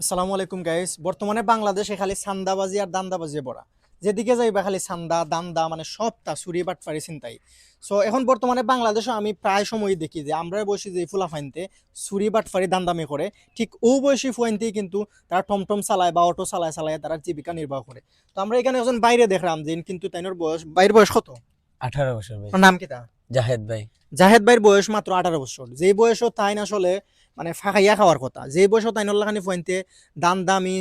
আসসালামু আলাইকুম গাইস। বর্তমানে বাংলাদেশে খালি সান্দাবাজি আর দান্দাবাজি ভরা। যেদিকে যাইবা খালি সান্দা দান্দা, মানে সবটা চুরি বাটপারি চিন্তাই। সো এখন বর্তমানে বাংলাদেশে আমি প্রায় সময় দেখি যে আমরা বয়সী যে ফুলা ফাইনতে চুরি বাটপারি দান্দামি করে, ঠিক ও বয়সী ফুয়াইনতেই কিন্তু তারা টমটম চালায় বা অটো চালায় চালায় তারা জীবিকা নির্বাহ করে। তো আমরা এখানে একজন বাইরে দেখলাম যে কিন্তু তাইনোর বয়স, বাইরের বয়স কত? 18 বছর ভাই। ওর নাম কি তা? জাহেদ ভাই। জাহেদ ভাইয়ের বয়স মাত্র 18 বছর। যেই বয়সও তাই আসলে মানে ফাঁকাইয়া খাওয়ার কথা, যেই বয়সও তাই নল্লাখানি পয়েন্টে দান দামি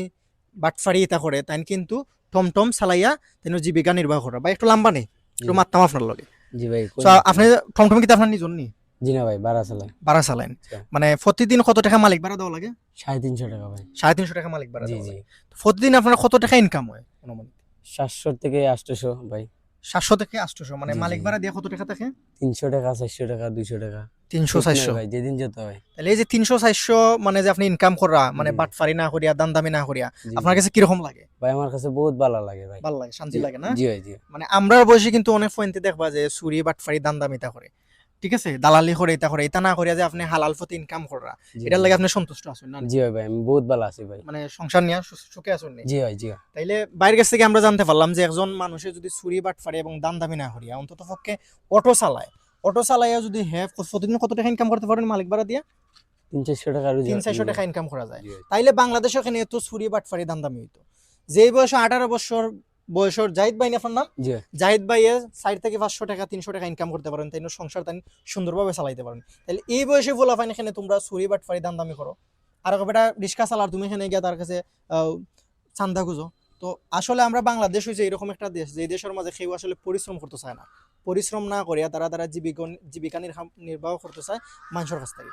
বাটফারি ইতা করে তাই কিন্তু টমটম চালাইয়া তাই জীবিকা নির্বাহ করে। ভাই একটু লাম্বা নেই, একটু মারতাম আপনার লগে। জি ভাই। তো আপনি টমটম কি আপনার নিজন নি? জি না ভাই, ভাড়া চালাই। ভাড়া চালাইন? মানে প্রতিদিন কত টাকা মালিক ভাড়া দেওয়া লাগে? 350 টাকা ভাই। 350 টাকা মালিক ভাড়া জি দেওয়া জি। লাগে। তো প্রতিদিন আপনার কত টাকা ইনকাম হয় অনুমানিক? 700 থেকে 800 ভাই। 700 থেকে 800, মানে জি, মালিক জি। ভাড়া দিয়ে কত টাকা থাকে? 300 টাকা, 400 টাকা, 200 টাকা। 300 ঠিক নাই 400? ভাই, যেদিন যেতে হয়। তাহলে এই যে 300 400 মানে যে আপনি ইনকাম করা, মানে জি বাটফারি না করিয়া দান্দামি না করিয়া, জি আপনার জি কাছে কিরকম লাগে? ভাই, আমার কাছে বহুত ভালো লাগে ভাই। ভালো লাগে, শান্তি জি লাগে না? জি ভাই জি। মানে আমরার বয়সে কিন্তু অনেক পয়েন্টে দেখবা যে চুরি বাটফারি দান্দামিতা করে, ঠিক আছে, দালালি করে, এটা করে, এটা না করিয়া যে আপনি হালাল পথে ইনকাম করা, জি এটার জি লাগে আপনি সন্তুষ্ট আছেন না? জি ভাই, আমি বহুত ভালো আছি ভাই। মানে সংসার নিয়ে সুখে আছেন নি? জি ভাই জি। তাইলে বাইরের কাছ থেকে আমরা জানতে পারলাম যে একজন মানুষের যদি চুরি বাটফারি এবং দান্দামি না করিয়া অন্তত পক্ষে অটো চালায়, অটো চালাইয়া যদি প্রতিদিন কত টাকা ইনকাম করতে পারেন মালিক ভাড়া দিয়া? 300 টাকা রোজ 300 টাকা ইনকাম করা যায়। জি ভাই। তাইলে বাংলাদেশে এখানে এত চুরি বাটফারি দান্দামি হইতো। যেই বয়সে 18 বছর বয়সের জাহিদ ভাই, আপনার নাম জি জাহিদ ভাইয়ের 4 থেকে 500 টাকা 300 টাকা ইনকাম করতে পারেন, তাই সংসার তাই সুন্দরভাবে চালাইতে পারেন। তাহলে এই বয়সে ফুলা ফাইন এখানে তোমরা চুরি বাটফারি দান্দামি করো, আর বেটা রিক্সা চালার তুমি এখানে গিয়ে তার কাছে চান্দা খুঁজো। তো আসলে আমরা বাংলাদেশ হয়েছে এরকম একটা দেশ, যে দেশের মাঝে কেউ আসলে পরিশ্রম করতে চায় না। পরিশ্রম না করিয়া তারা তারা জীবিকা নির্বাহ করতে চায় মানুষের কাছ থেকে।